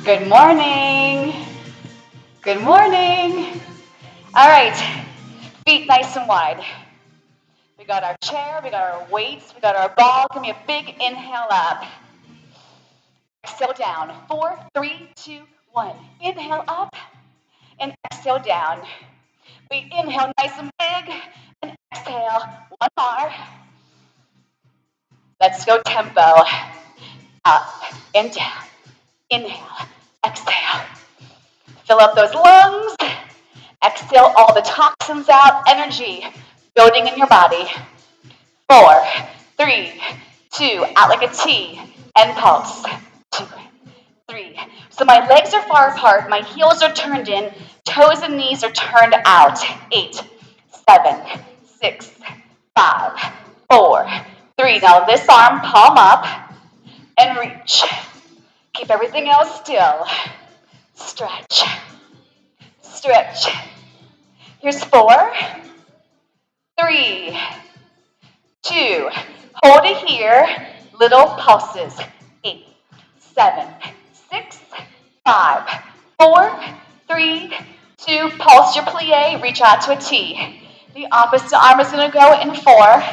Good morning. Good morning. All right, feet nice and wide. We got our chair, we got our weights, we got our ball. Give me a big inhale up. Exhale down. 4, 3, 2, 1. Inhale up and exhale down. We inhale nice and big and exhale one more. Let's go tempo. Up and down. Inhale, exhale. Fill up those lungs. Exhale all the toxins out. Energy building in your body. 4, 3, 2. Out like a T. And pulse. 2, 3. So my legs are far apart. My heels are turned in. Toes and knees are turned out. 8, 7, 6, 5, 4, 3. Now this arm, palm up and reach. Keep everything else still. Stretch. Stretch. Here's 4, 3, 2. Hold it here. Little pulses. 8, 7, 6, 5, 4, 3, 2. Pulse your plie. Reach out to a T. The opposite arm is going to go in 4,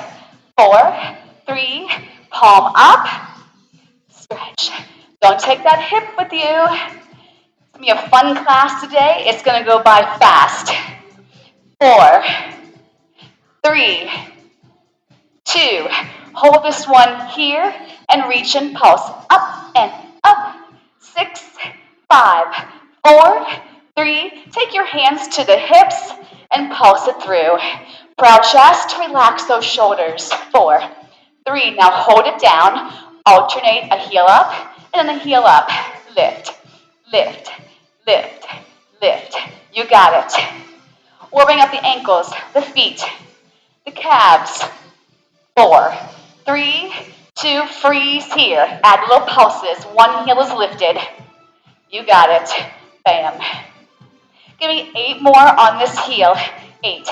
4, 3. Palm up. Stretch. Don't take that hip with you. It's going to be a fun class today. It's going to go by fast. 4, 3, 2. Hold this one here and reach and pulse. Up and up. 6, 5, 4, 3. Take your hands to the hips and pulse it through. Brow chest, relax those shoulders. 4, 3. Now hold it down. Alternate a heel up and then a heel up. Lift, lift, lift, lift. You got it. Warming up the ankles, the feet, the calves. 4, 3, 2, freeze here. Add little pulses. One heel is lifted. You got it. Bam. Give me 8 more on this heel. 8.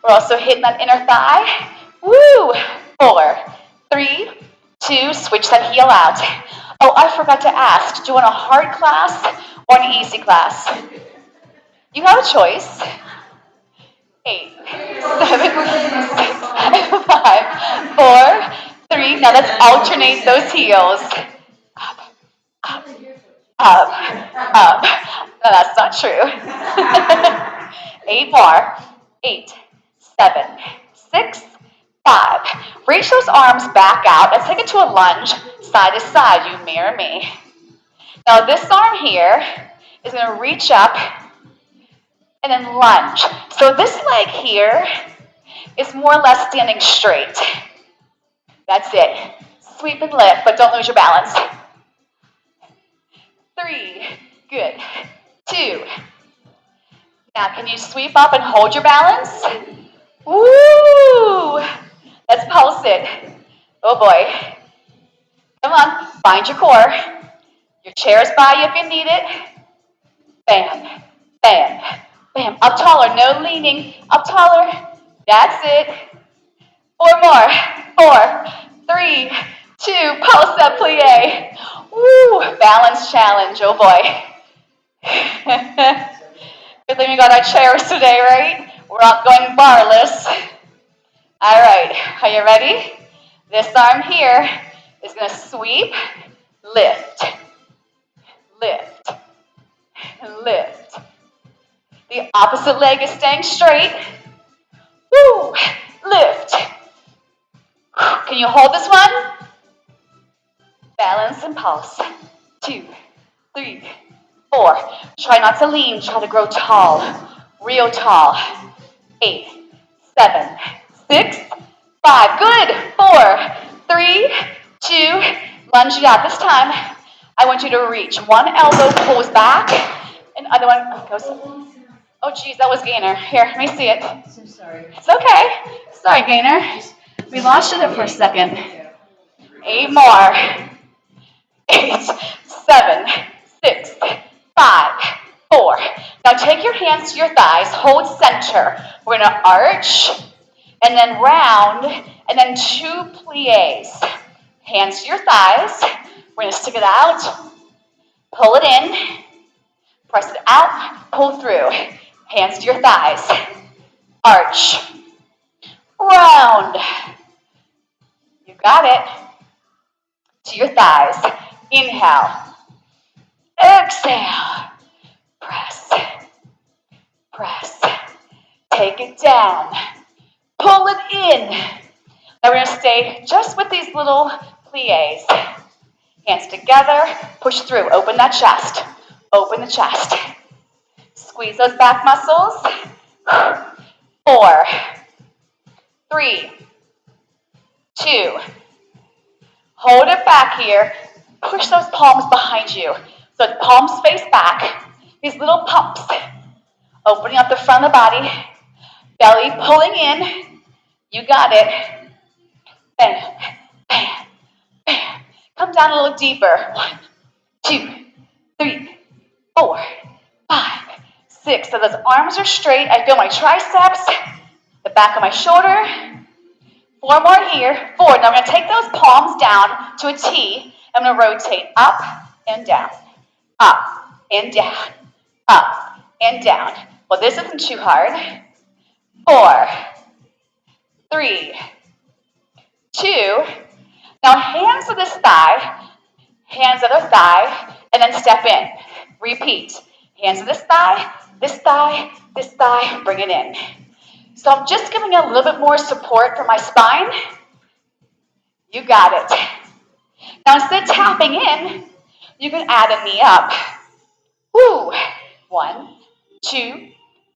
We're also hitting that inner thigh. Woo! 4, 3, 2, switch that heel out. Oh, I forgot to ask. Do you want a hard class or an easy class? You have a choice. 8, 7, 6, 5, 4, 3. Now let's alternate those heels. Up, up, up, up. No, that's not true. 8 more. 8, 7, 6, 5. Reach those arms back out. Let's take it to a lunge, side to side. You mirror me. Now this arm here is going to reach up and then lunge. So this leg here is more or less standing straight. That's it. Sweep and lift, but don't lose your balance. 3, good. 2. Now can you sweep up and hold your balance? Woo! Let's pulse it. Oh boy. Come on, find your core. Your chair's by you if you need it. Bam, bam, bam. Up taller, no leaning. Up taller. That's it. 4 more. 4, 3, 2. Pulse that plie. Woo! Balance challenge. Oh boy. Good thing we got our chairs today, right? We're not going barless. All right. Are you ready? This arm here is going to sweep, lift, lift, lift. The opposite leg is staying straight. Woo! Lift. Can you hold this one? Balance and pulse. 2, 3, 4. Try not to lean. Try to grow tall. Real tall. 8, 7, 6, 5. Good. 4, 3, 2. Lunge it out. This time, I want you to reach. One elbow pulls back, and other one goes. Oh, geez, that was Gainer. Here, let me see it. So sorry. It's okay. Sorry, Gainer. We lost you there for a second. 8 more. 8, 7, 6, 5, 4. Now take your hands to your thighs. Hold center. We're going to arch and then round and then 2 plies. Hands to your thighs. We're going to stick it out. Pull it in. Press it out, pull through. Hands to your thighs. Arch. Round. You got it. To your thighs. Inhale. Exhale. Press. Press. Take it down. Pull it in. Now we're going to stay just with these little plies. Hands together. Push through. Open that chest. Open the chest. Squeeze those back muscles. 4, 3, 2. Hold it back here. Push those palms behind you. So the palms face back. These little pumps. Opening up the front of the body. Belly pulling in. You got it. Bam, bam, bam. Come down a little deeper. 1, 2, 3, 4, 5, 6. So those arms are straight. I feel my triceps, the back of my shoulder. 4 more here. 4. Now I'm going to take those palms down to a T. I'm going to rotate up and down. Up and down. Up and down. Well, this isn't too hard. 4, 3, 2. Now hands to this thigh, hands to the thigh, and then step in. Repeat. Hands to this thigh, this thigh, this thigh, bring it in. So I'm just giving a little bit more support for my spine. You got it. Now instead of tapping in, you can add a knee up. Woo. 1, 2,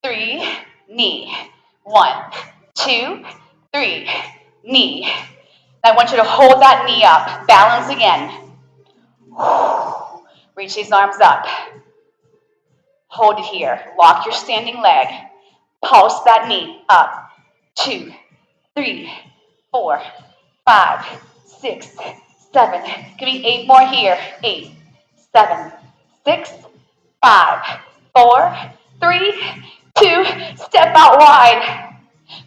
3, knee. 1, 2, 3, knee. I want you to hold that knee up. Balance again. Reach these arms up. Hold it here. Lock your standing leg. Pulse that knee up. 2, 3, 4, 5, 6, 7. Give me 8 more here. 8, 7, 6, 5, 4, 3, 2. Step out wide.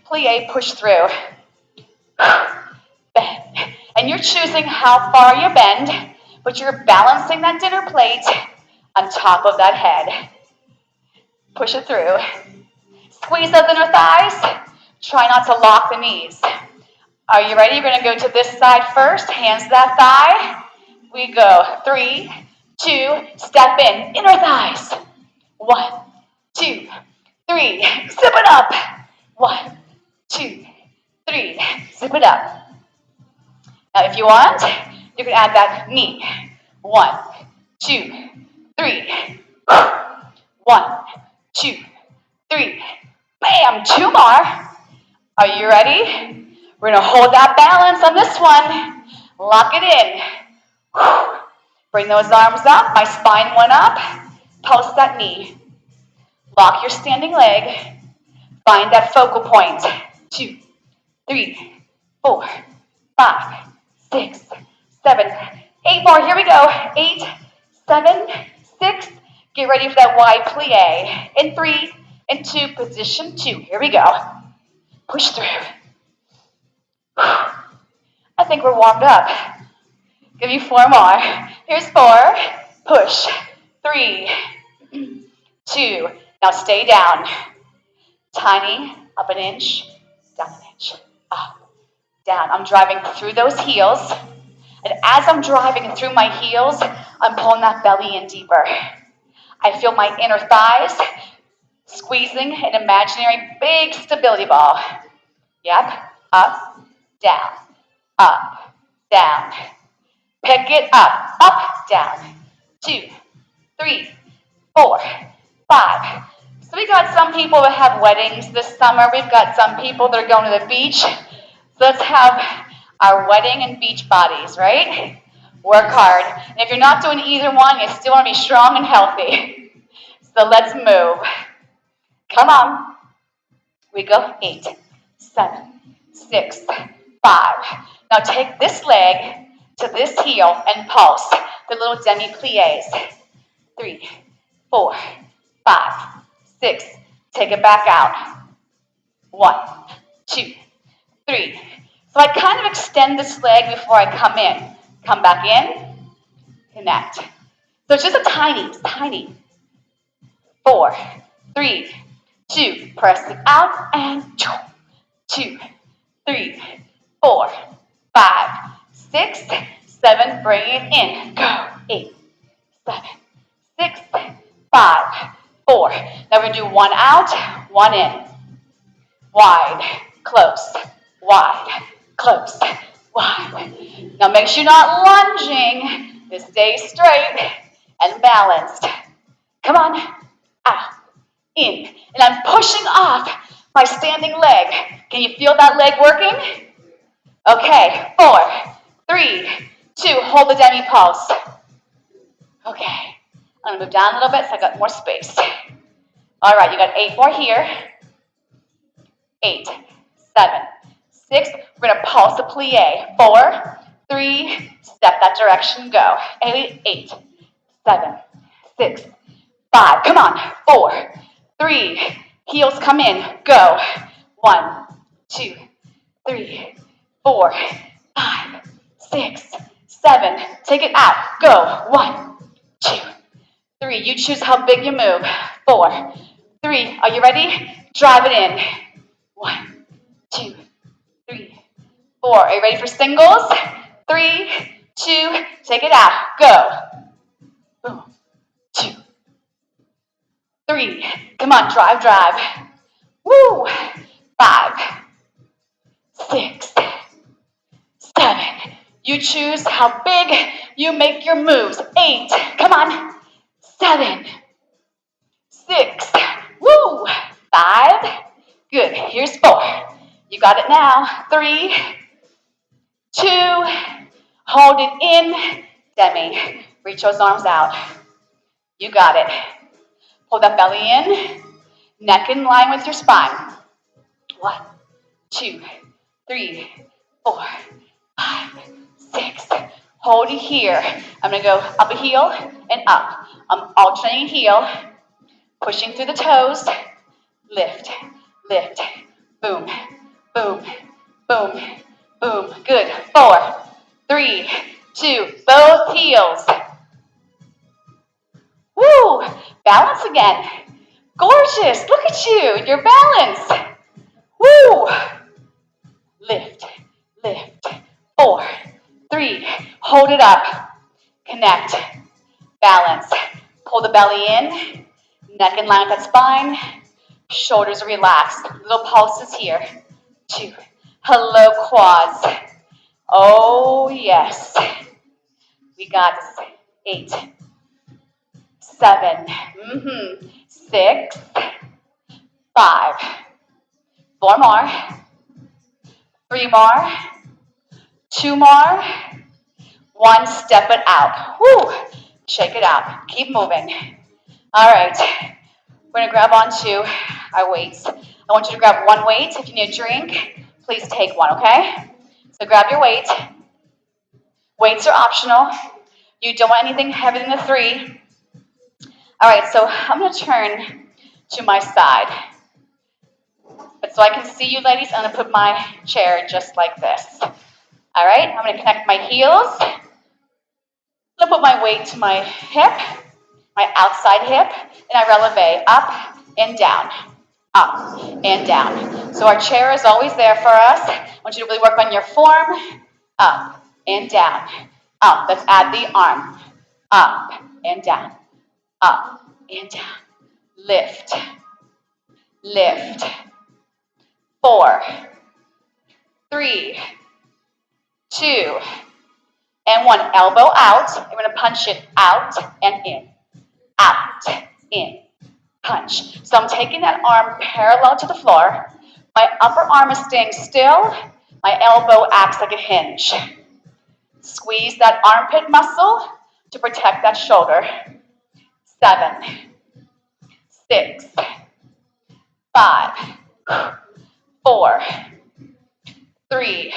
Plie, push through. Bend. And you're choosing how far you bend, but you're balancing that dinner plate on top of that head. Push it through. Squeeze those inner thighs. Try not to lock the knees. Are you ready? You're going to go to this side first. Hands to that thigh. We go 3, 2, step in. Inner thighs. 1, 2, 3. Zip it up. 1, 2, 3. Zip it up. Now, if you want, you can add that knee. 1, 2, 3. 1, 2, 3. Bam! 2 more. Are you ready? We're going to hold that balance on this one. Lock it in. Bring those arms up. My spine went up. Pulse that knee. Lock your standing leg. Find that focal point. 2, 3, 4, 5, 6, 7, 8 more. Here we go. 8, 7, 6. Get ready for that wide plie. In 3, in 2, position 2. Here we go. Push through. I think we're warmed up. Give you 4 more. Here's 4. Push. 3, 2. Now stay down. Tiny. Up an inch. Down an inch. Up. Down. I'm driving through those heels. And as I'm driving through my heels, I'm pulling that belly in deeper. I feel my inner thighs squeezing an imaginary big stability ball. Yep. Up, down, up, down. Pick it up, down. 2, 3, 4, 5. So we got some people that have weddings this summer. We've got some people that are going to the beach. So let's have our wedding and beach bodies, right? Work hard. And if you're not doing either one, you still want to be strong and healthy. So let's move. Come on. We go 8, 7, 6, 5. Now take this leg to this heel and pulse the little demi-plies. 3, 4, 5, 6. Take it back out. 1, 2, 3. So I kind of extend this leg before I come in. Come back in, connect. So it's just tiny. 4, 3, 2. Press it out and 2, 3, 4, 5, 6, 7. Bring it in. Go. 8, 7, 6, 5, 4. Now we're going to do one out, one in. Wide, close, wide, close, wide. Now make sure you're not lunging. Just stay straight and balanced. Come on, out, in. And I'm pushing off my standing leg. Can you feel that leg working? Okay, 4, 3, 2. Hold the demi-pulse. Okay, I'm gonna move down a little bit so I got more space. All right, you got 8 more here. 8, 7, 6. We're gonna pulse the plie. 4, 3. Step that direction. Go. 8, 7, 6, 5. Come on. 4, 3. Heels come in. Go. 1, 2, 3, 4, 5, 6, 7. Take it out. Go. 1, 2, 3. You choose how big you move. 4, 3. Are you ready? Drive it in. 1, 2, 3, 4. Are you ready for singles? 3, 2. Take it out. Go. Boom. 2, 3. Come on, drive, drive. Woo. 5, 6, 7. You choose how big you make your moves. 8. Come on. 7, 6. Woo. 5. Good. Here's 4. You got it now. 3, 2. Hold it in. Demi. Reach those arms out. You got it. Pull that belly in. Neck in line with your spine. 1, 2, 3, 4, 5, 6. Hold it here. I'm going to go up a heel and up. I'm alternating heel. Pushing through the toes. Lift, lift. Boom, boom, boom, boom. Good. 4, 3, 2. Both heels. Woo! Balance again. Gorgeous. Look at you. You're balanced. Woo! Lift, lift. 4, 3. Hold it up. Connect. Balance. Pull the belly in. Neck in line with that spine. Shoulders relaxed. Little pulses here. 2. Hello, quads. Oh, yes. We got this. 8, 7, 6, 5. 4 more. 3 more. 2 more. 1. Step it out. Woo. Shake it out. Keep moving. All right. We're going to grab onto our weights. I want you to grab one weight. If you need a drink, please take one, okay? So grab your weight. Weights are optional. You don't want anything heavier than the 3. All right, so I'm going to turn to my side. But so I can see you ladies, I'm going to put my chair just like this. All right, I'm going to connect my heels. I'm going to put my weight to my hip, my outside hip, and I releve up and down, up and down. So our chair is always there for us. I want you to really work on your form, up and down, up. Let's add the arm, up and down, up and down. Lift, lift. 4, 3, 2, and 1. Elbow out. You're going to punch it out and in, out, in, punch. So I'm taking that arm parallel to the floor. My upper arm is staying still. My elbow acts like a hinge. Squeeze that armpit muscle to protect that shoulder. 7, 6, 5, 4, 3,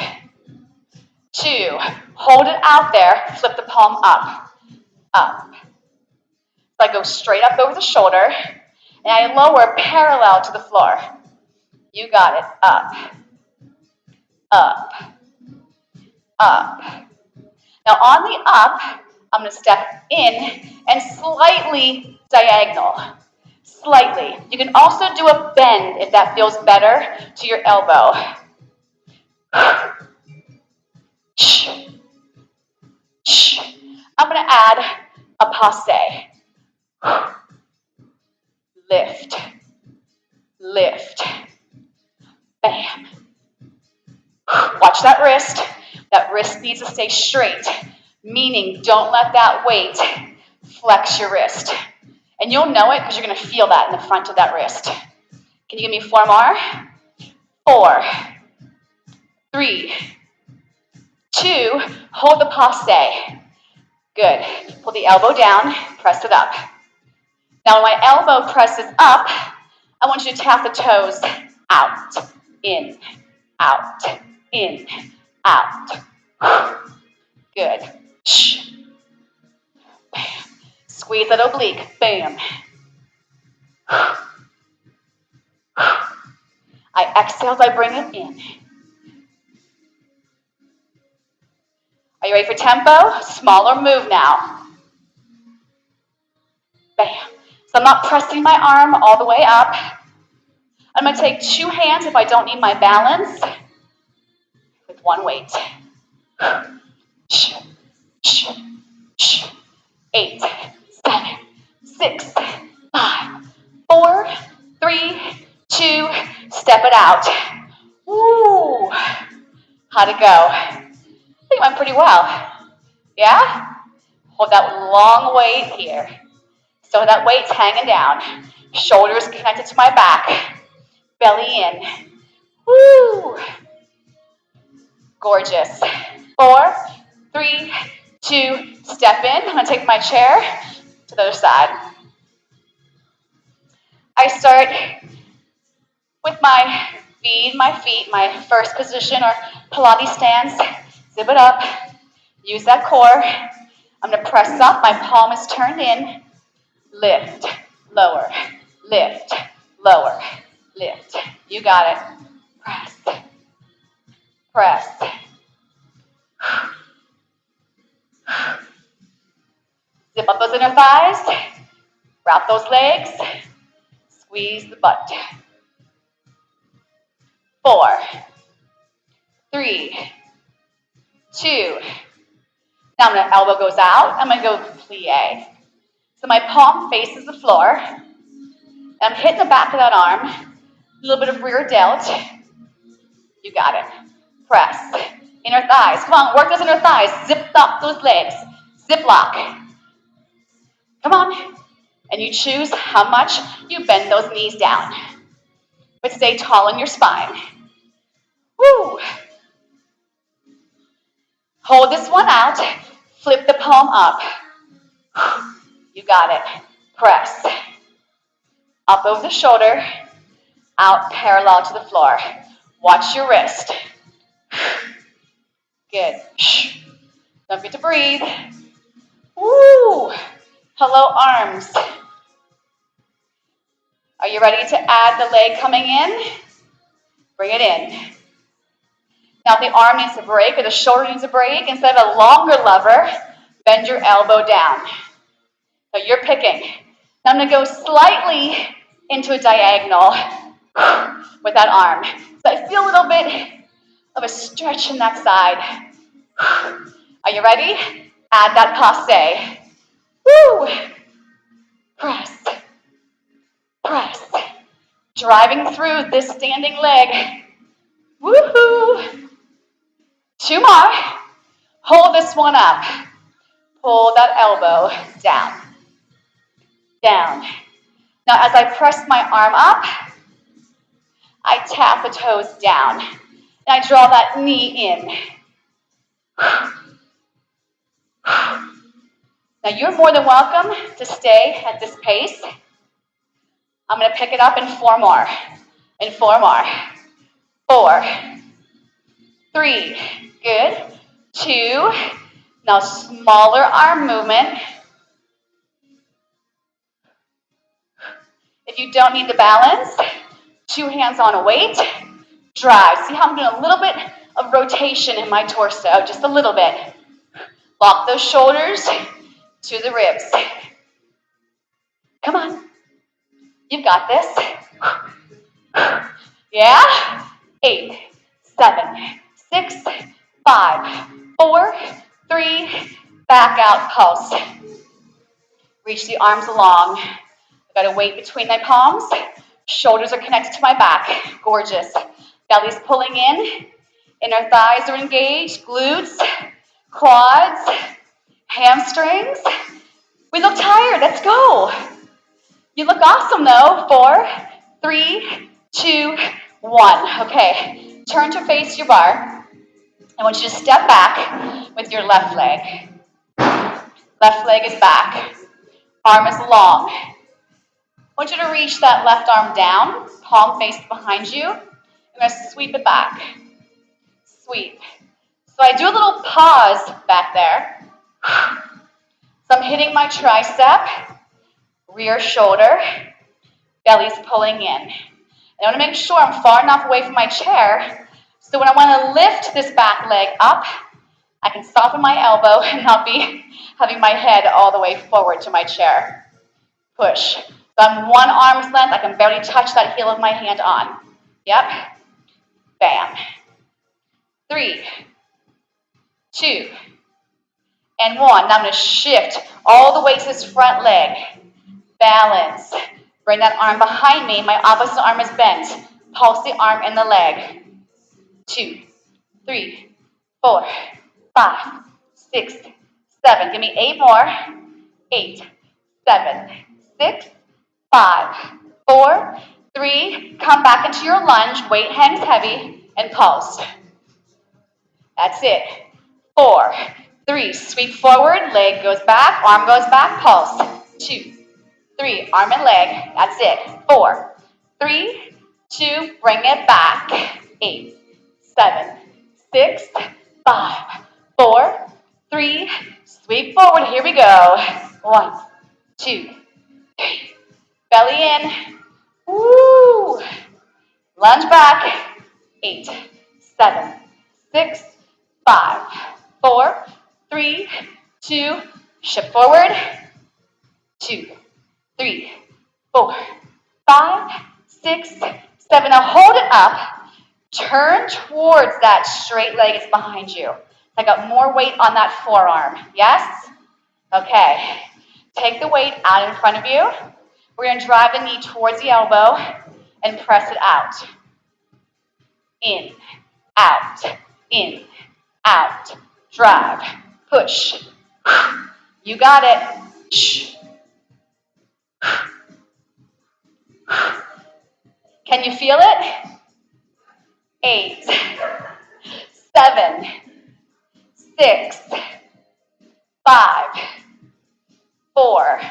2. Hold it out there. Flip the palm up, up. So I go straight up over the shoulder, and I lower parallel to the floor. You got it. Up, up, up. Now on the up, I'm going to step in and slightly diagonal. slightly. You can also do a bend if that feels better to your elbow. I'm going to add a passe. Lift, lift, bam. Watch that wrist. That wrist needs to stay straight, meaning don't let that weight flex your wrist. And you'll know it because you're going to feel that in the front of that wrist. Can you give me 4 more? 4, 3, 2, hold the passe. Good. Pull the elbow down, press it up. Now when my elbow presses up, I want you to tap the toes out, in, out, in, out. Good. Bam. Squeeze that oblique. Bam. I exhale as I bring it in. Are you ready for tempo? Smaller move now. Bam. So I'm not pressing my arm all the way up. I'm going to take 2 hands if I don't need my balance with 1 weight. 8, 7, 6, 5, 4, 3, 2, step it out. Woo! How'd it go? I think it went pretty well. Yeah? Hold that long weight here. So that weight's hanging down. Shoulders connected to my back. Belly in. Woo! Gorgeous. 4, 3, 2, step in. I'm going to take my chair to the other side. I start with my feet, my first position or Pilates stance. Zip it up. Use that core. I'm going to press up. My palm is turned in. Lift, lower, lift, lower, lift. You got it. Press, press. Zip up those inner thighs. Wrap those legs. Squeeze the butt. 4, 3, 2. Now my elbow goes out. I'm going to go plie. So my palm faces the floor. I'm hitting the back of that arm. A little bit of rear delt. You got it. Press. Inner thighs. Come on, work those inner thighs. Zip up those legs. Zip lock. Come on. And you choose how much you bend those knees down. But stay tall in your spine. Woo! Hold this one out. Flip the palm up. You got it. Press. Up over the shoulder. Out parallel to the floor. Watch your wrist. Good. Don't forget to breathe. Woo! Hello, arms. Are you ready to add the leg coming in? Bring it in. Now if the arm needs a break or the shoulder needs a break, instead of a longer lever, bend your elbow down. So you're picking. Now I'm going to go slightly into a diagonal with that arm. So I feel a little bit of a stretch in that side. Are you ready? Add that passe. Woo! Press. Press. Driving through this standing leg. Woohoo! 2 more. Hold this one up. Pull that elbow down. Down. Now as I press my arm up, I tap the toes down. And I draw that knee in. Now you're more than welcome to stay at this pace. I'm going to pick it up in 4 more. In 4 more. 4, 3, good. 2, now smaller arm movement. If you don't need the balance, 2 hands on a weight, drive. See how I'm doing a little bit of rotation in my torso, just a little bit. Lock those shoulders to the ribs. Come on. You've got this. Yeah? 8, 7, 6, 5, 4, 3, back out, pulse. Reach the arms along. I've got a weight between my palms. Shoulders are connected to my back. Gorgeous. Belly's pulling in. Inner thighs are engaged. Glutes, quads, hamstrings. We look tired. Let's go. You look awesome though. 4, 3, 2, 1. Okay. Turn to face your bar. I want you to step back with your left leg. Left leg is back. Arm is long. I want you to reach that left arm down, palm face behind you. I'm going to sweep it back. Sweep. So I do a little pause back there. So I'm hitting my tricep, rear shoulder, belly's pulling in. And I want to make sure I'm far enough away from my chair so when I want to lift this back leg up, I can soften my elbow and not be having my head all the way forward to my chair. Push. So I'm one arm's length. I can barely touch that heel of my hand on. Yep. Bam. 3, 2, and 1. Now I'm going to shift all the way to this front leg. Balance. Bring that arm behind me. My opposite arm is bent. Pulse the arm in the leg. 2, 3, 4, 5, 6, 7. Give me 8 more. 8, 7, 6, 5, 4, 3. Come back into your lunge. Weight hangs heavy and pulse. That's it. 4, 3. Sweep forward. Leg goes back. Arm goes back. Pulse. 2, 3. Arm and leg. That's it. 4, 3, 2. Bring it back. 8, 7, 6, 5, 4, 3. Sweep forward. Here we go. 1, 2, 3. Belly in. Woo. Lunge back. 8, 7, 6, 5, 4, 3, 2. Shift forward. 2, 3, 4, 5, 6, 7. Now hold it up. Turn towards that straight leg is behind you. I got more weight on that forearm. Yes? Okay. Take the weight out in front of you. We're going to drive the knee towards the elbow and press it out. In, out, in, out. Drive, push. You got it. Shh. Can you feel it? 8, 7, 6, 5, 4,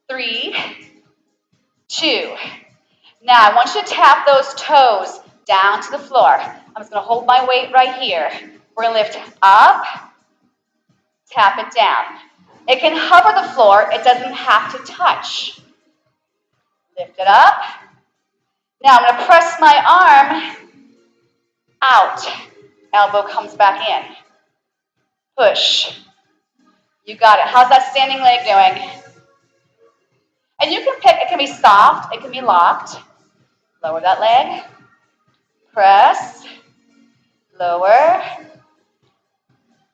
3, 2. Now I want you to tap those toes down to the floor. I'm just going to hold my weight right here. We're going to lift up, tap it down. It can hover the floor. It doesn't have to touch. Lift it up. Now I'm going to press my arm out. Elbow comes back in. Push. You got it. How's that standing leg doing? And you can pick, it can be soft, it can be locked. Lower that leg. Press. Lower.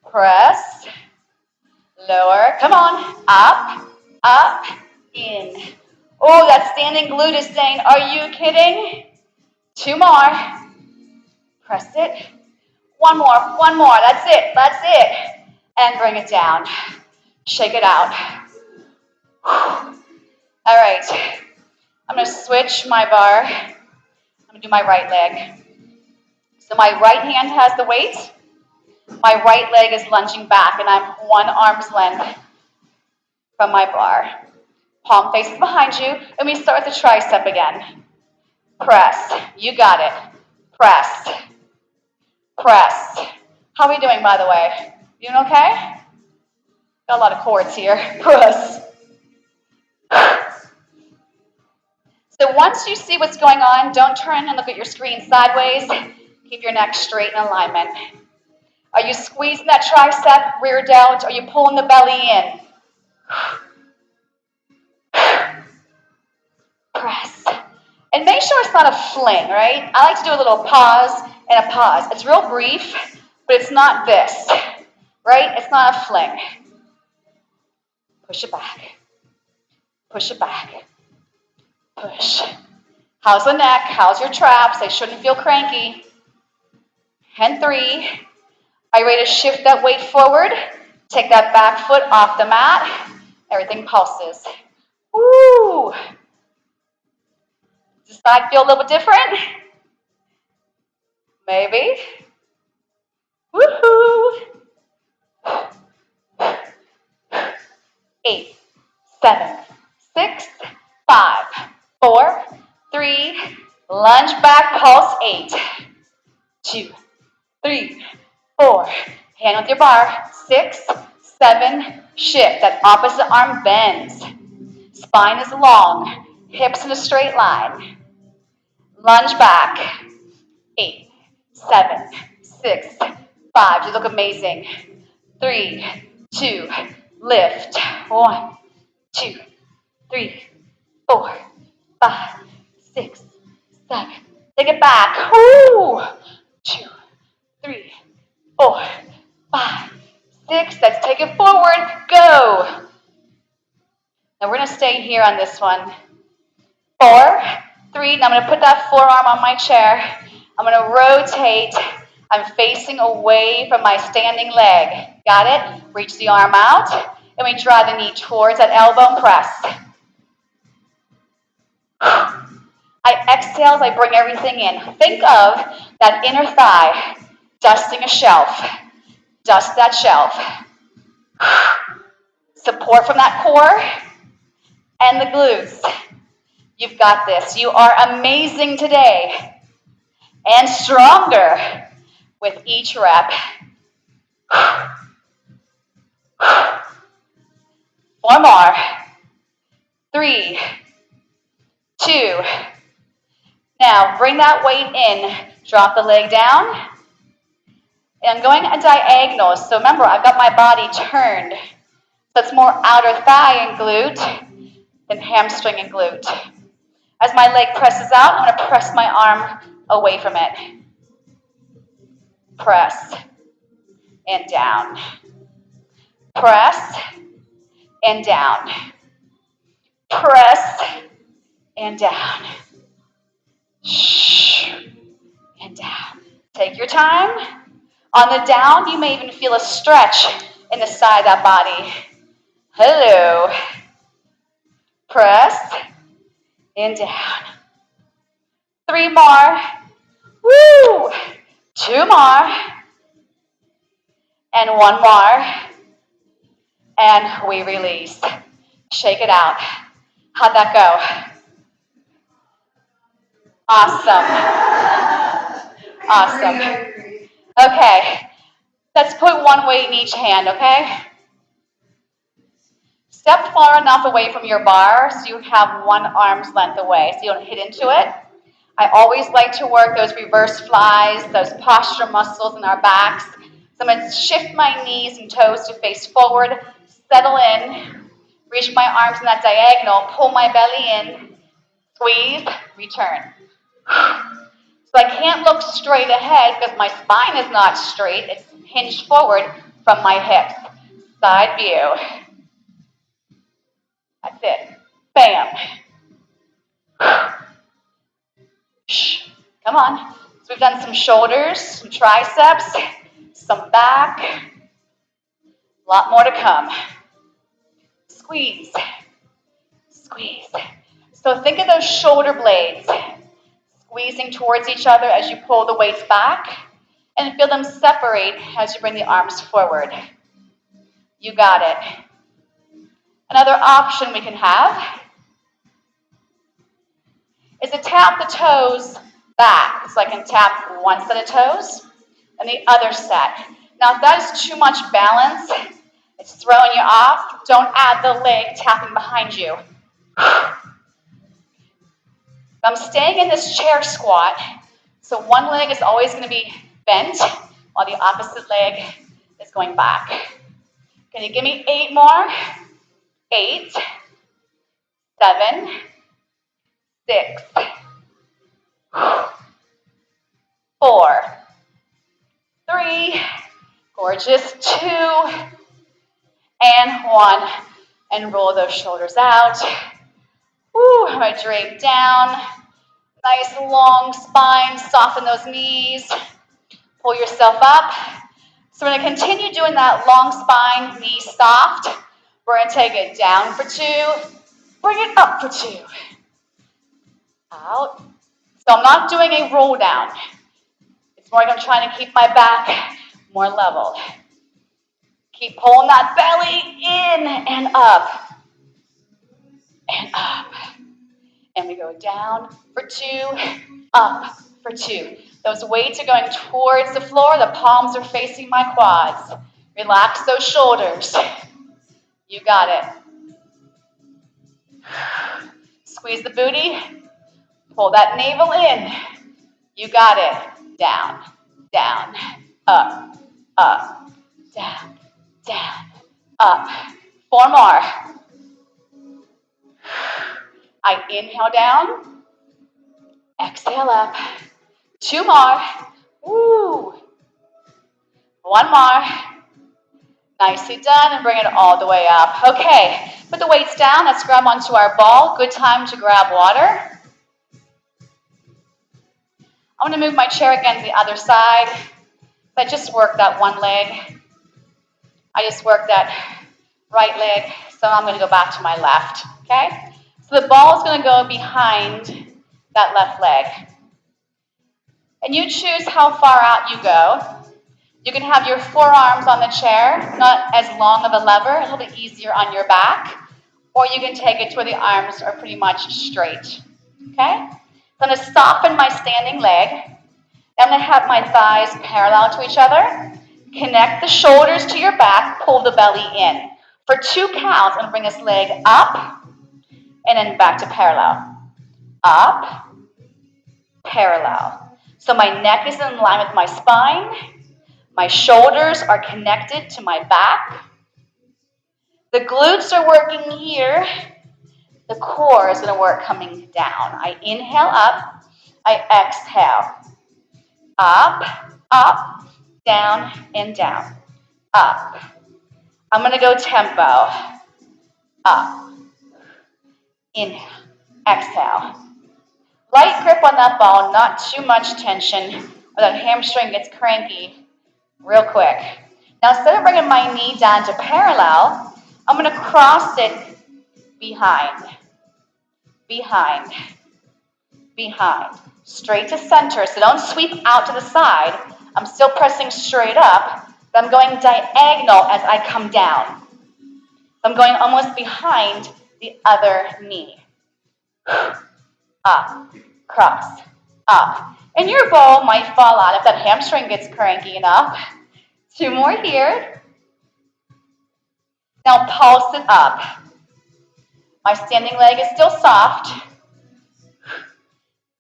Press. Lower. Come on. Up. Up. In. Oh, that standing glute is saying, are you kidding? 2 more. Press it. 1 more. 1 more. That's it. That's it. And bring it down. Shake it out. All right. I'm going to switch my bar. I'm going to do my right leg. So my right hand has the weight. My right leg is lunging back, and I'm 1 arm's length from my bar. Palm faces behind you, and we start with the tricep again. Press. You got it. Press. Press. How are we doing, by the way? You doing okay? Got a lot of cords here. Press. So once you see what's going on, don't turn and look at your screen sideways. Keep your neck straight in alignment. Are you squeezing that tricep, rear delt? Are you pulling the belly in? press. And make sure it's not a fling, right? I like to do a little pause and a pause. It's real brief, but it's not this, right? It's not a fling. Push it back. Push it back. Push. How's the neck? How's your traps? They shouldn't feel cranky. And 3. Are you ready to shift that weight forward? Take that back foot off the mat. Everything pulses. Woo! Does the side feel a little bit different? Maybe. Woohoo! 8, 7, 6, 5, 4, 3, lunge back, pulse, 8, 2, 3, 4, hand with your bar, 6, 7, shift, that opposite arm bends, spine is long, hips in a straight line, lunge back, 8, 7, 6, 5, you look amazing, 3, 2, lift, 1, 2, 3, 4, 5, 6, 7. Take it back. Woo! 2, 3, 4, 5, 6. Let's take it forward. Go. Now we're going to stay here on this one. 4, 3. Now I'm going to put that forearm on my chair. I'm going to rotate. I'm facing away from my standing leg. Got it? Reach the arm out. And we draw the knee towards that elbow and press. I exhale as I bring everything in. Think of that inner thigh dusting a shelf. Dust that shelf. Support from that core and the glutes. You've got this. You are amazing today and stronger with each rep. 4 more. 3, 2. Now bring that weight in. Drop the leg down. And I'm going a diagonal. So remember, I've got my body turned. So it's more outer thigh and glute than hamstring and glute. As my leg presses out, I'm going to press my arm away from it. Press and down. Press and down. Press and down. Shh. And down. Take your time. On the down, you may even feel a stretch in the side of that body. Hello. Press and down. 3 more. Woo! 2 more. And 1 more. And we release. Shake it out. How'd that go? Awesome. Awesome. Okay. Let's put one weight in each hand, okay? Step far enough away from your bar so you have one arm's length away so you don't hit into it. I always like to work those reverse flies, those posture muscles in our backs. So I'm going to shift my knees and toes to face forward, settle in, reach my arms in that diagonal, pull my belly in, squeeze, return. So I can't look straight ahead because my spine is not straight. It's hinged forward from my hips. Side view. That's it. Bam. Shh. Come on. So we've done some shoulders, some triceps, some back. A lot more to come. Squeeze. Squeeze. So think of those shoulder blades squeezing towards each other as you pull the weights back, and feel them separate as you bring the arms forward. You got it. Another option we can have is to tap the toes back. So I can tap one set of toes and the other set. Now if that is too much balance, it's throwing you off, don't add the leg tapping behind you. I'm staying in this chair squat, so one leg is always going to be bent while the opposite leg is going back. Can you give me 8 more? 8, 7, 6, 4, 3, gorgeous, 2, and 1. And roll those shoulders out. Woo, I'm going to drape down. Nice long spine, soften those knees. Pull yourself up. So we're going to continue doing that long spine, knees soft. We're going to take it down for 2. Bring it up for 2. Out. So I'm not doing a roll down. It's more like I'm trying to keep my back more level. Keep pulling that belly in and up. And up. And we go down for 2, up for 2. Those weights are going towards the floor. The palms are facing my quads. Relax those shoulders. You got it. Squeeze the booty. Pull that navel in. You got it. Down, down, up, down, down, up. 4 more. I inhale down. Exhale up. 2 more. Woo. 1 more. Nicely done, and bring it all the way up. Okay, put the weights down. Let's grab onto our ball. Good time to grab water. I'm going to move my chair again to the other side. I just worked that one leg. I just worked that right leg, so I'm going to go back to my left, okay? So the ball is going to go behind that left leg. And you choose how far out you go. You can have your forearms on the chair, not as long of a lever, a little bit easier on your back, or you can take it to where the arms are pretty much straight, okay? So I'm going to soften my standing leg. I'm going to have my thighs parallel to each other. Connect the shoulders to your back, pull the belly in. For 2 counts, I'm going to bring this leg up, and then back to parallel. Up, parallel. So my neck is in line with my spine. My shoulders are connected to my back. The glutes are working here. The core is going to work coming down. I inhale up. I exhale. Up, up, down, and down. Up. I'm going to go tempo. Up. Inhale. Exhale. Light grip on that ball, not too much tension, or that hamstring gets cranky real quick. Now, instead of bringing my knee down to parallel, I'm going to cross it behind, behind, behind, straight to center. So don't sweep out to the side. I'm still pressing straight up, but I'm going diagonal as I come down. I'm going almost behind the other knee. Up, cross, up. And your ball might fall out if that hamstring gets cranky enough. 2 more here. Now pulse it up. My standing leg is still soft.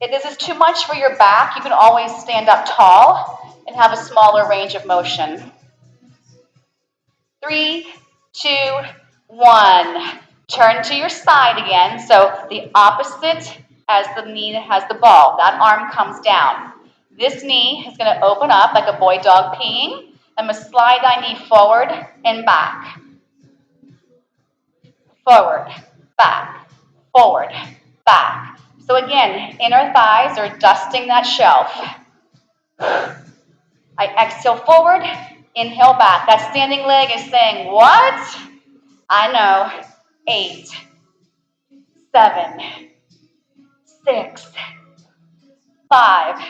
If this is too much for your back, you can always stand up tall and have a smaller range of motion. 3, 2, 1. Turn to your side again. So the opposite as the knee has the ball. That arm comes down. This knee is going to open up like a boy dog peeing. I'm going to slide that knee forward and back. Forward, back, forward, back. So again, inner thighs are dusting that shelf. I exhale forward, inhale back. That standing leg is saying, what? I know. 8, 7, 6, 5,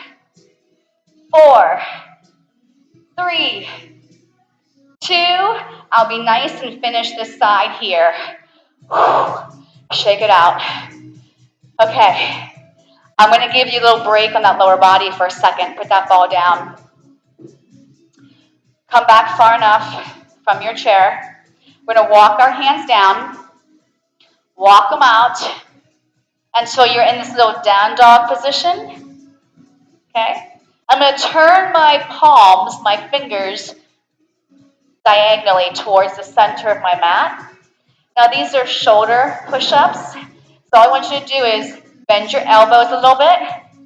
4, 3, 2. I'll be nice and finish this side here. Shake it out. Okay. I'm going to give you a little break on that lower body for a second. Put that ball down. Come back far enough from your chair. We're going to walk our hands down. Walk them out until you're in this little down dog position. Okay? I'm going to turn my palms, my fingers, diagonally towards the center of my mat. Now these are shoulder push-ups. So all I want you to do is Bend your elbows a little bit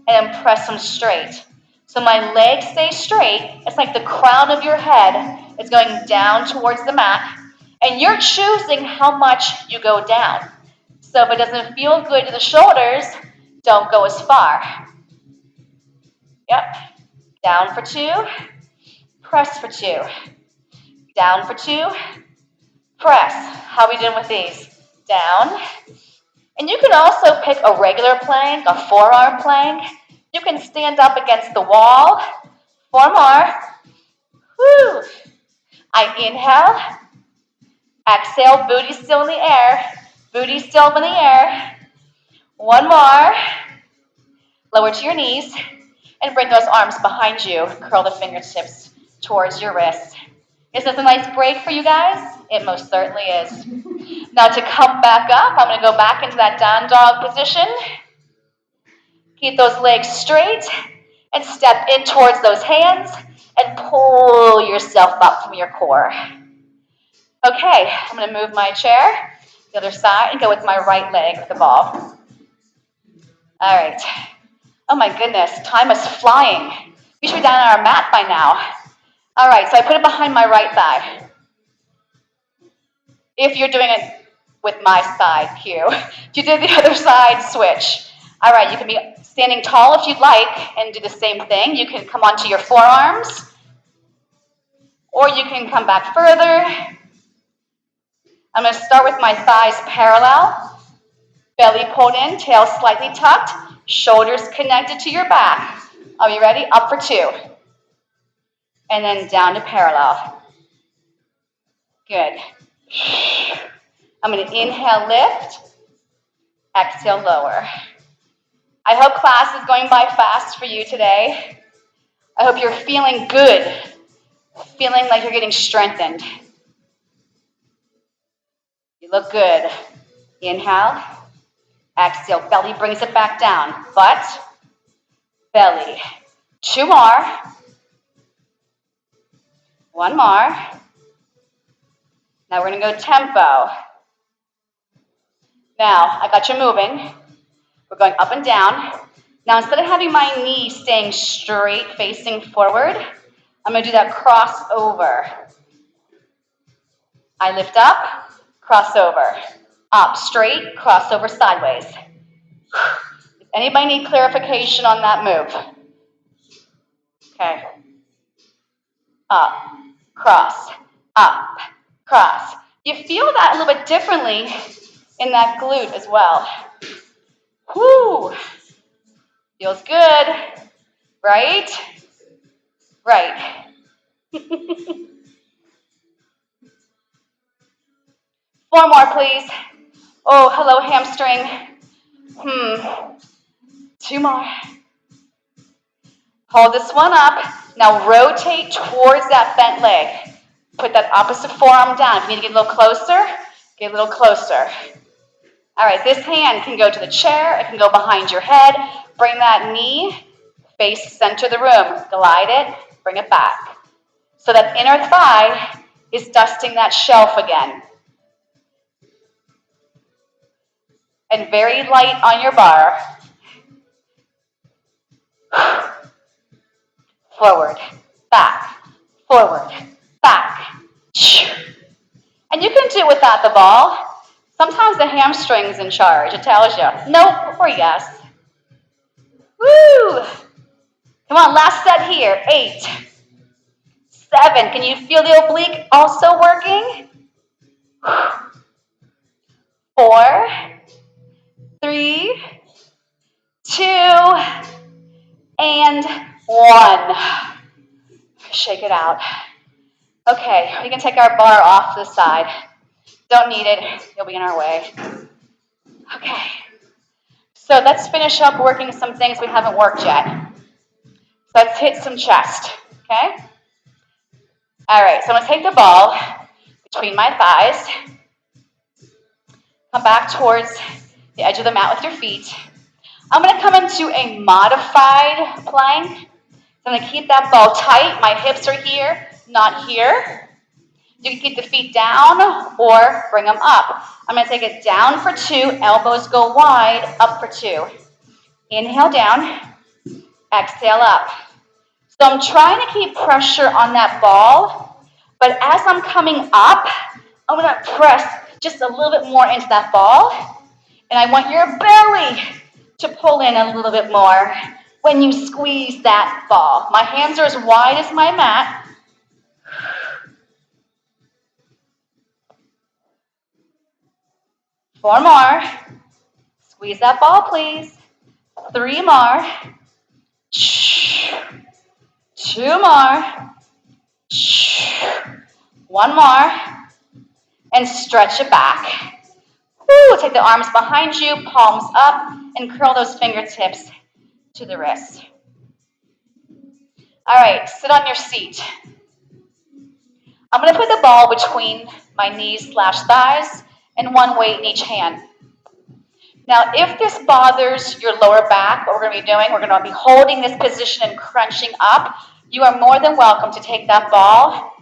and then press them straight. So my legs stay straight. It's like the crown of your head is going down towards the mat, and you're choosing how much you go down. So if it doesn't feel good to the shoulders, don't go as far. Yep. Down for 2, press for 2. Down for 2, press. How are we doing with these? Down. And you can also pick a regular plank, a forearm plank. You can stand up against the wall. 4 more. Whew. I inhale. Exhale, booty still in the air. Booty still in the air. 1 more. Lower to your knees and bring those arms behind you. Curl the fingertips towards your wrists. Is this a nice break for you guys? It most certainly is. Now to come back up, I'm going to go back into that down dog position. Keep those legs straight and step in towards those hands and pull yourself up from your core. Okay, I'm going to move my chair to the other side and go with my right leg with the ball. All right. Oh my goodness, time is flying. We should be down on our mat by now. All right, so I put it behind my right thigh. If you're doing it with my side cue. If you did the other side, switch. All right, you can be standing tall if you'd like and do the same thing. You can come onto your forearms, or you can come back further. I'm going to start with my thighs parallel, belly pulled in, tail slightly tucked, shoulders connected to your back. Are you ready? Up for 2. And then down to parallel. Good. I'm going to inhale, lift, exhale, lower. I hope class is going by fast for you today. I hope you're feeling good, feeling like you're getting strengthened. You look good. Inhale, exhale, belly brings it back down. Butt, belly. 2 more. 1 more. Now we're going to go tempo. Now, I got you moving. We're going up and down. Now, instead of having my knee staying straight, facing forward, I'm going to do that crossover. I lift up, crossover. Up, straight, crossover sideways. Does anybody need clarification on that move? Okay. Up, cross, up, cross. You feel that a little bit differently in that glute as well. Whoo! Feels good, right? Right. 4 more, please. Oh, hello, hamstring. 2 more. Hold this one up. Now rotate towards that bent leg. Put that opposite forearm down. If you need to get a little closer, get a little closer. All right, this hand can go to the chair. It can go behind your head. Bring that knee, face center of the room. Glide it, bring it back. So that inner thigh is dusting that shelf again. And very light on your bar. Forward, back, forward, back. And you can do it without the ball. Sometimes the hamstring's in charge. It tells you no or yes. Woo! Come on, last set here. 8, 7. Can you feel the oblique also working? 4, 3, 2, and 1. Shake it out. Okay, we can take our bar off to the side. Don't need it. You'll be in our way. Okay. So let's finish up working some things we haven't worked yet. So let's hit some chest, okay? All right, so I'm going to take the ball between my thighs. Come back towards the edge of the mat with your feet. I'm going to come into a modified plank. So I'm going to keep that ball tight. My hips are here, not here. You can keep the feet down or bring them up. I'm going to take it down for 2. Elbows go wide, up for 2. Inhale down, exhale up. So I'm trying to keep pressure on that ball, but as I'm coming up, I'm gonna press just a little bit more into that ball, and I want your belly to pull in a little bit more when you squeeze that ball. My hands are as wide as my mat. Four more. Squeeze that ball, please. Three more. Two more. One more. And stretch it back. Woo, take the arms behind you, palms up, and curl those fingertips to the wrists. All right, sit on your seat. I'm going to put the ball between my knees/thighs and one weight in each hand. Now, if this bothers your lower back, what we're going to be doing, we're going to be holding this position and crunching up. You are more than welcome to take that ball,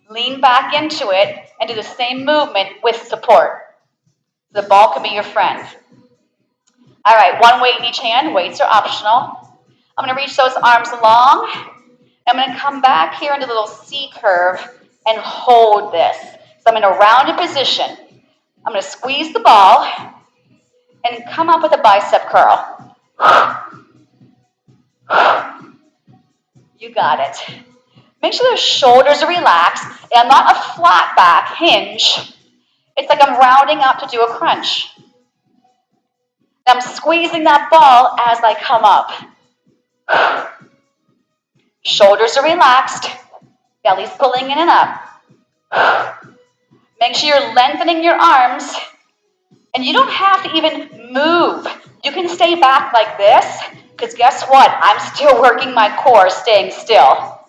lean back into it, and do the same movement with support. The ball can be your friend. All right, one weight in each hand. Weights are optional. I'm going to reach those arms long. I'm going to come back here into a little C curve and hold this. So I'm in a rounded position. I'm going to squeeze the ball and come up with a bicep curl. You got it. Make sure those shoulders are relaxed and not a flat back hinge. It's like I'm rounding up to do a crunch. I'm squeezing that ball as I come up. Shoulders are relaxed, belly's pulling in and up. Make sure you're lengthening your arms, and you don't have to even move. You can stay back like this, because guess what? I'm still working my core, staying still.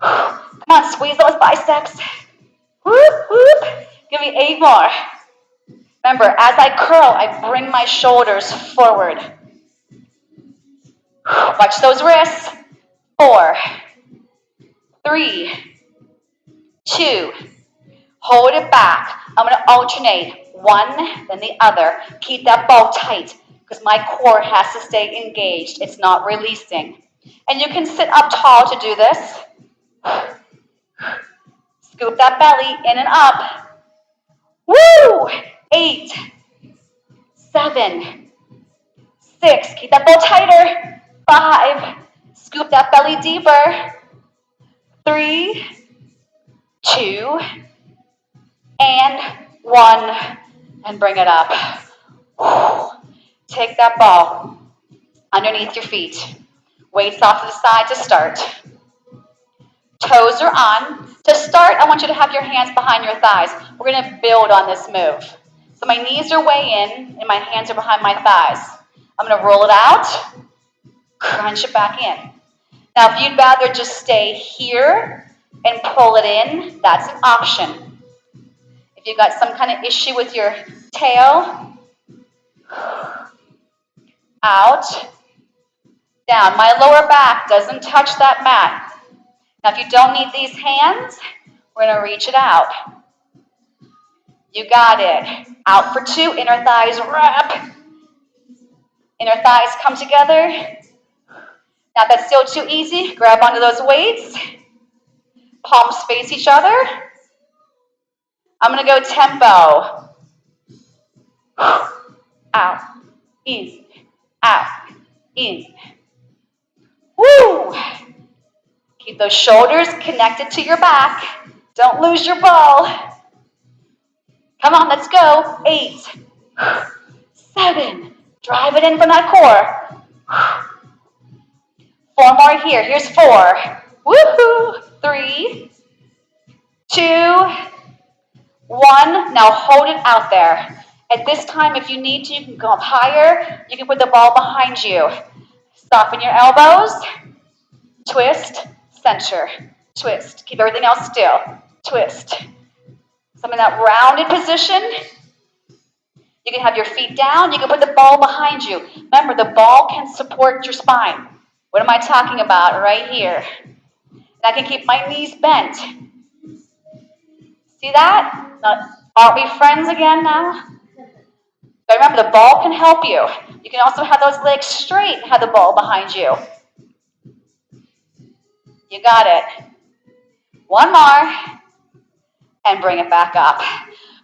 Come on, squeeze those biceps. Whoop, whoop. Give me 8 more. Remember, as I curl, I bring my shoulders forward. Watch those wrists. 4, 3, 2. Hold it back. I'm going to alternate one, then the other. Keep that ball tight because my core has to stay engaged. It's not releasing. And you can sit up tall to do this. Scoop that belly in and up. Woo! 8, 7, 6. Keep that ball tighter. 5. Scoop that belly deeper. 3, 2, and 1. And bring it up. Take that ball underneath your feet. Weights off to the side to start. Toes are on. To start, I want you to have your hands behind your thighs. We're going to build on this move. So my knees are way in and my hands are behind my thighs. I'm going to roll it out, crunch it back in. Now, if you'd rather just stay here and pull it in, that's an option. If you've got some kind of issue with your tail, out, down. My lower back doesn't touch that mat. Now, if you don't need these hands, we're going to reach it out. You got it. Out for 2. Inner thighs wrap. Inner thighs come together. Now, if that's still too easy, grab onto those weights. Palms face each other. I'm going to go tempo. Out, in, out, in. Woo! Keep those shoulders connected to your back. Don't lose your ball. Come on, let's go. 8, 7. Drive it in from that core. 4 more here. Here's 4. Woohoo! 3, 2, 1. Now hold it out there. At this time, if you need to, you can go up higher. You can put the ball behind you. Soften your elbows. Twist, center, twist. Keep everything else still. Twist. So I'm in that rounded position. You can have your feet down. You can put the ball behind you. Remember, the ball can support your spine. What am I talking about? Right here. And I can keep my knees bent. See that? Now, aren't we friends again now? remember, the ball can help you. You can also have those legs straight and have the ball behind you. You got it. One more, and bring it back up.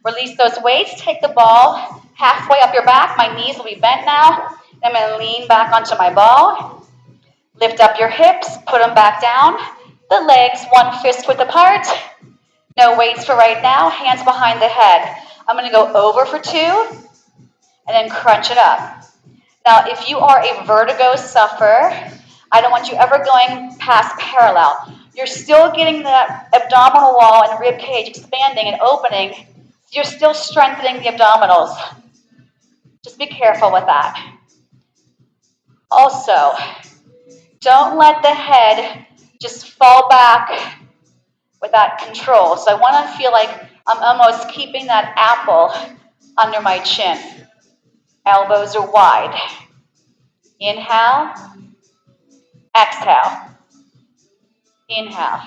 Release those weights, take the ball halfway up your back. My knees will be bent now. I'm gonna lean back onto my ball. Lift up your hips, put them back down. The legs, one fist width apart. No weights for right now, hands behind the head. I'm gonna go over for 2, and then crunch it up. Now, if you are a vertigo sufferer, I don't want you ever going past parallel. You're still getting that abdominal wall and rib cage expanding and opening, so you're still strengthening the abdominals. Just be careful with that. Also, don't let the head just fall back without control. So I want to feel like I'm almost keeping that apple under my chin. Elbows are wide. Inhale, exhale. Inhale,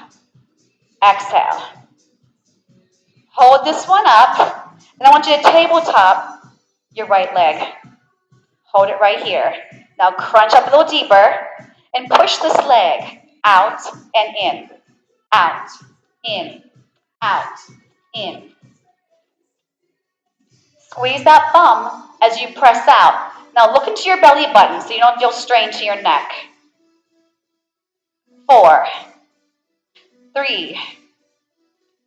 exhale. Hold this one up, and I want you to tabletop your right leg. Hold it right here. Now crunch up a little deeper and push this leg out and in, out, in, out, in. Squeeze that thumb as you press out. Now look into your belly button so you don't feel strain to your neck. 4, 3,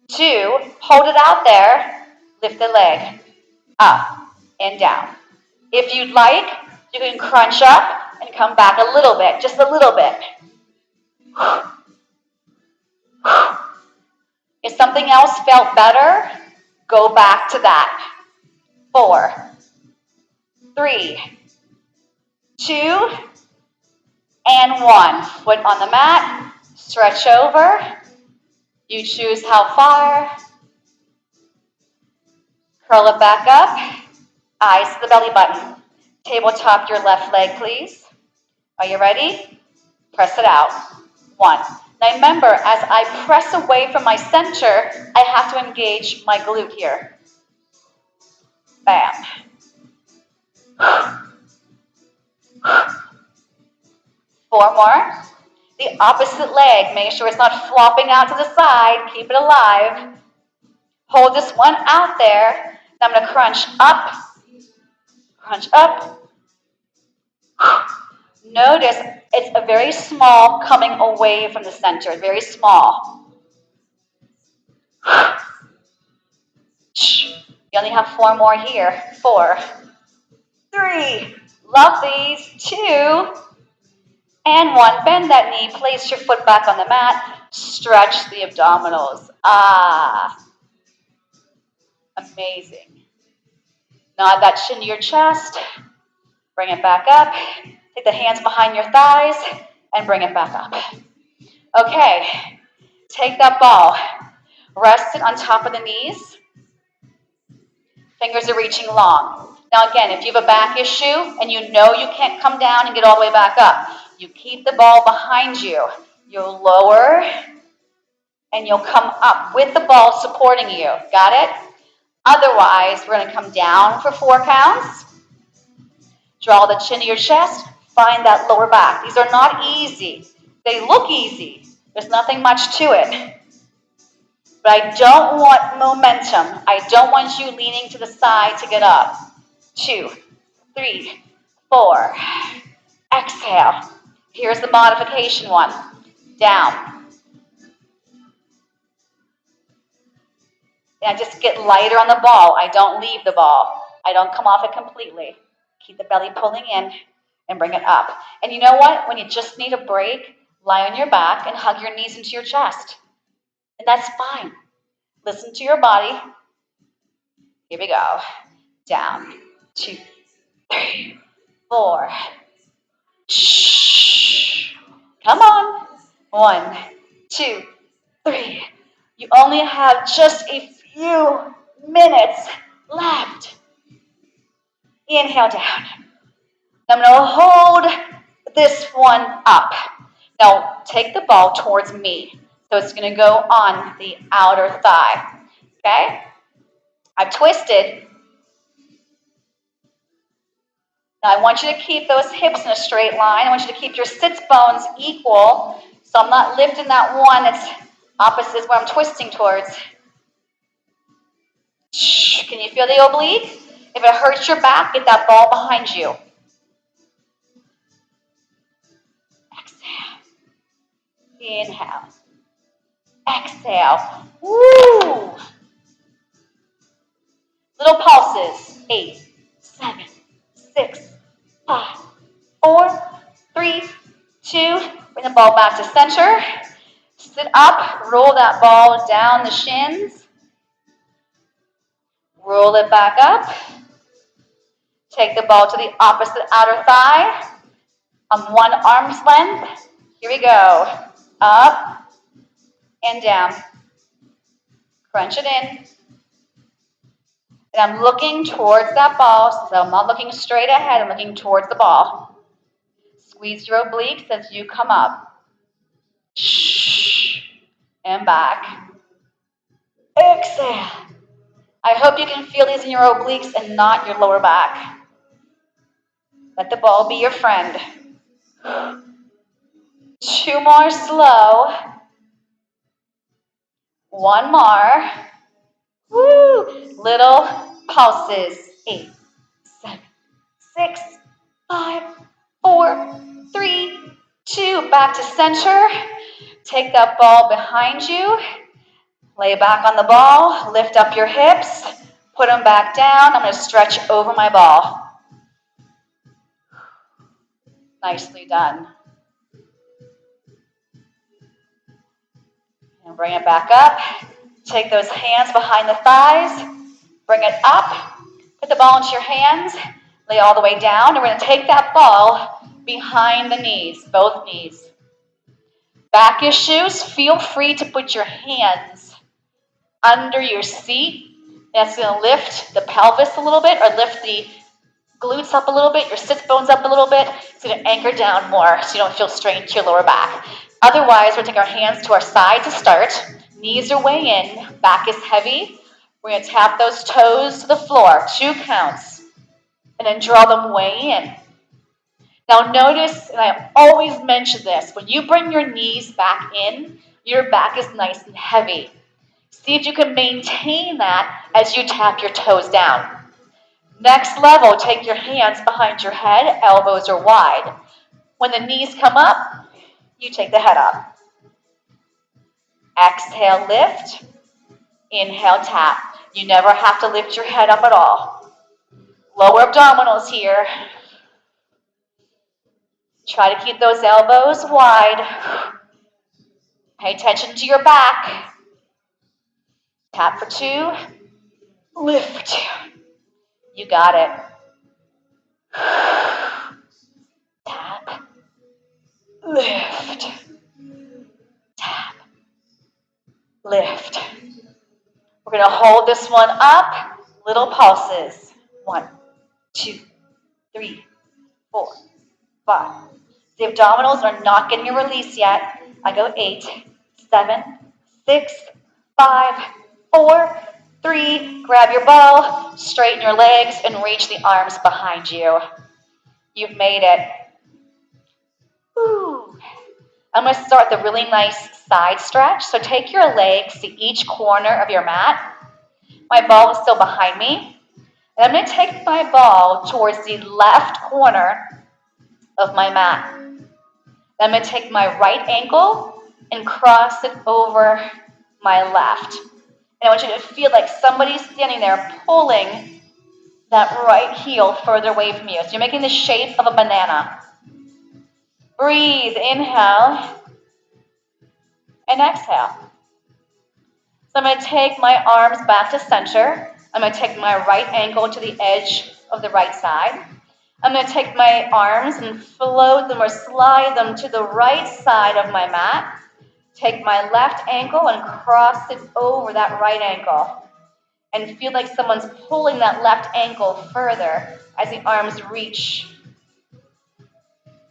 2, hold it out there. Lift the leg up and down. If you'd like, you can crunch up and come back a little bit, just a little bit. If something else felt better, go back to that. 4, 3, 2, and 1. Foot on the mat, stretch over. You choose how far. Curl it back up. Eyes to the belly button. Tabletop your left leg, please. Are you ready? Press it out. 1. Now remember, as I press away from my center, I have to engage my glute here. Bam. 4 more. The opposite leg. Make sure it's not flopping out to the side. Keep it alive. Hold this one out there. Now I'm going to crunch up. Crunch up. Notice it's a very small coming away from the center. Very small. You only have 4 more here. 4, 3. Love these. 2, and 1. Bend that knee. Place your foot back on the mat. Stretch the abdominals. Amazing. Nod that chin to your chest. Bring it back up. Take the hands behind your thighs and bring it back up. Okay. Take that ball. Rest it on top of the knees. Fingers are reaching long. Now again, if you have a back issue and you know you can't come down and get all the way back up, you keep the ball behind you. You'll lower and you'll come up with the ball supporting you. Got it? Otherwise, we're going to come down for 4 counts. Draw the chin to your chest. Find that lower back. These are not easy. They look easy. There's nothing much to it. But I don't want momentum. I don't want you leaning to the side to get up. 2, 3, 4. Exhale. Here's the modification one. Down. And I just get lighter on the ball. I don't leave the ball. I don't come off it completely. Keep the belly pulling in and bring it up. And you know what? When you just need a break, lie on your back and hug your knees into your chest. And that's fine. Listen to your body. Here we go. Down. 2, 3, 4. Shh. Come on. 1, 2, 3. You only have just a few minutes left. Inhale down. I'm going to hold this one up. Now take the ball towards me. So it's going to go on the outer thigh. Okay? I've twisted. Now I want you to keep those hips in a straight line. I want you to keep your sits bones equal. So I'm not lifting that one that's opposite where I'm twisting towards. Can you feel the oblique? If it hurts your back, get that ball behind you. Exhale. Inhale. Exhale. Woo! Little pulses. 8, 7, 6, 5, 4, 3, 2. Bring the ball back to center. Sit up. Roll that ball down the shins. Roll it back up. Take the ball to the opposite outer thigh on one arm's length. Here we go. Up and down. Crunch it in. And I'm looking towards that ball, so I'm not looking straight ahead, I'm looking towards the ball. Squeeze your obliques as you come up. And back. Exhale. I hope you can feel these in your obliques and not your lower back. Let the ball be your friend. 2 more slow. 1 more. Woo! Little pulses. 8, 7, 6, 5, 4, 3, 2. Back to center. Take that ball behind you. Lay back on the ball. Lift up your hips. Put them back down. I'm going to stretch over my ball. Nicely done. And bring it back up. Take those hands behind the thighs. Bring it up. Put the ball into your hands. Lay all the way down. And we're going to take that ball behind the knees, both knees. Back issues, feel free to put your hands under your seat. That's going to lift the pelvis a little bit or lift the glutes up a little bit, your sits bones up a little bit. It's going to anchor down more so you don't feel strained to your lower back. Otherwise, we're going to take our hands to our side to start. Knees are way in. Back is heavy. We're going to tap those toes to the floor. 2 counts. And then draw them way in. Now notice, and I always mention this, when you bring your knees back in, your back is nice and heavy. See if you can maintain that as you tap your toes down. Next level, take your hands behind your head, elbows are wide. When the knees come up, you take the head up. Exhale, lift. Inhale, tap. You never have to lift your head up at all. Lower abdominals here. Try to keep those elbows wide. Pay attention to your back. Tap for 2. Lift. You got it. Tap. Lift. Tap. Lift. We're going to hold this one up. Little pulses. 1, 2, 3, 4, 5. The abdominals are not getting a release yet. I go 8, 7, 6, 5, 4, 3. Grab your ball, straighten your legs, and reach the arms behind you. You've made it. Woo. I'm going to start the really nice side stretch. So take your legs to each corner of your mat. My ball is still behind me. And I'm going to take my ball towards the left corner of my mat. I'm going to take my right ankle and cross it over my left. And I want you to feel like somebody's standing there pulling that right heel further away from you. So you're making the shape of a banana. Breathe, inhale, and exhale. So I'm going to take my arms back to center. I'm going to take my right ankle to the edge of the right side. I'm going to take my arms and float them or slide them to the right side of my mat. Take my left ankle and cross it over that right ankle. And feel like someone's pulling that left ankle further as the arms reach.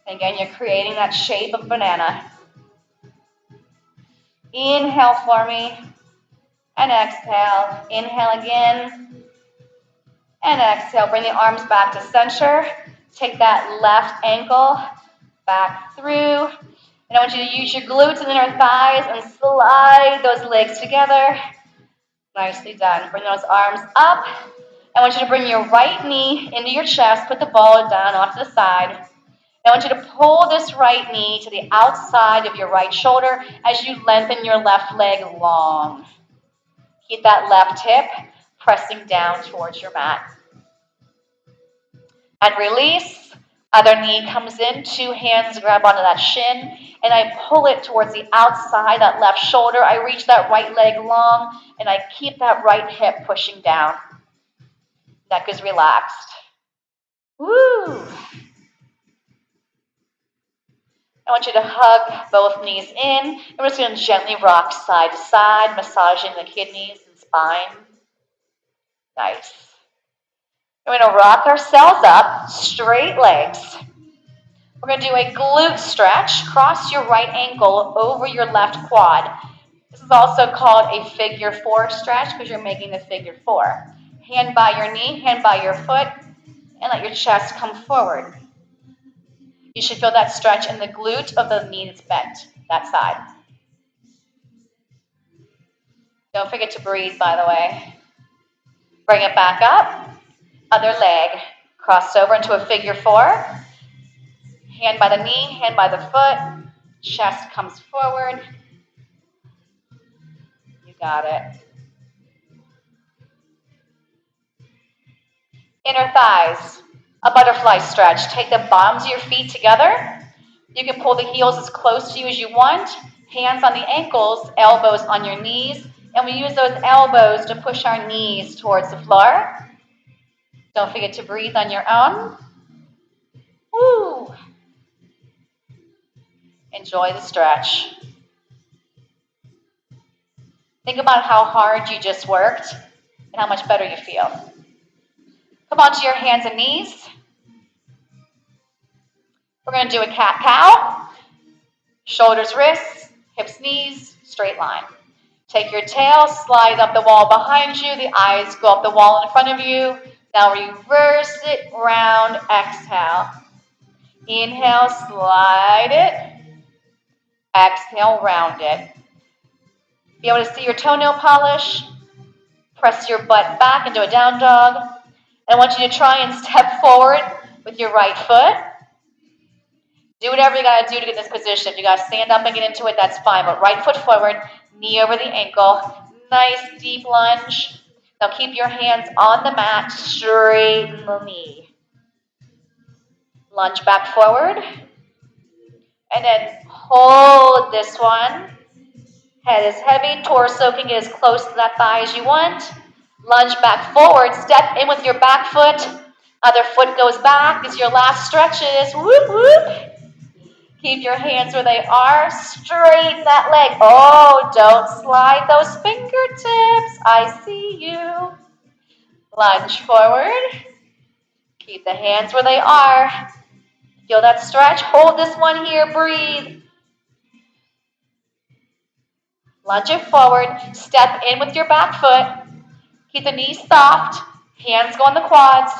Again, you're creating that shape of banana. Inhale for me. And exhale. Inhale again. And exhale. Bring the arms back to center. Take that left ankle back through. And I want you to use your glutes and inner thighs and slide those legs together. Nicely done. Bring those arms up. I want you to bring your right knee into your chest. Put the ball down off to the side. I want you to pull this right knee to the outside of your right shoulder as you lengthen your left leg long. Keep that left hip pressing down towards your mat. And release. Other knee comes in, 2 hands grab onto that shin, and I pull it towards the outside, that left shoulder. I reach that right leg long, and I keep that right hip pushing down. Neck is relaxed. Woo! I want you to hug both knees in. We're just going to gently rock side to side, massaging the kidneys and spine. Nice. We're going to rock ourselves up, straight legs. We're going to do a glute stretch. Cross your right ankle over your left quad. This is also called a figure 4 stretch because you're making the figure 4. Hand by your knee, hand by your foot, and let your chest come forward. You should feel that stretch in the glute of the knee that's bent, that side. Don't forget to breathe, by the way. Bring it back up. Other leg. Cross over into a figure 4. Hand by the knee, hand by the foot. Chest comes forward. You got it. Inner thighs. A butterfly stretch. Take the bottoms of your feet together. You can pull the heels as close to you as you want. Hands on the ankles, elbows on your knees. And we use those elbows to push our knees towards the floor. Don't forget to breathe on your own. Woo! Enjoy the stretch. Think about how hard you just worked and how much better you feel. Come onto your hands and knees. We're going to do a cat-cow. Shoulders, wrists, hips, knees, straight line. Take your tail, slide up the wall behind you. The eyes go up the wall in front of you. Now reverse it, round, exhale. Inhale, slide it. Exhale, round it. Be able to see your toenail polish. Press your butt back into a down dog. And I want you to try and step forward with your right foot. Do whatever you got to do to get in this position. If you got to stand up and get into it, that's fine. But right foot forward, knee over the ankle. Nice deep lunge. Now keep your hands on the mat, straighten the knee. Lunge back forward. And then hold this one. Head is heavy, torso can get as close to that thigh as you want. Lunge back forward, step in with your back foot. Other foot goes back as your last stretches. Whoop, whoop. Keep your hands where they are. Straighten that leg. Oh, don't slide those fingertips. I see you. Lunge forward. Keep the hands where they are. Feel that stretch. Hold this one here. Breathe. Lunge it forward. Step in with your back foot. Keep the knees soft. Hands go on the quads.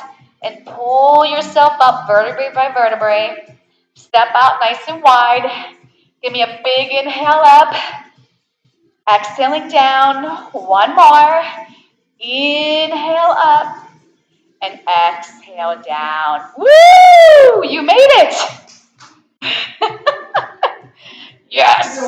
And pull yourself up vertebrae by vertebrae. Step out nice and wide. Give me a big inhale up. Exhaling down. One more. Inhale up. And exhale down. Woo! You made it! Yes!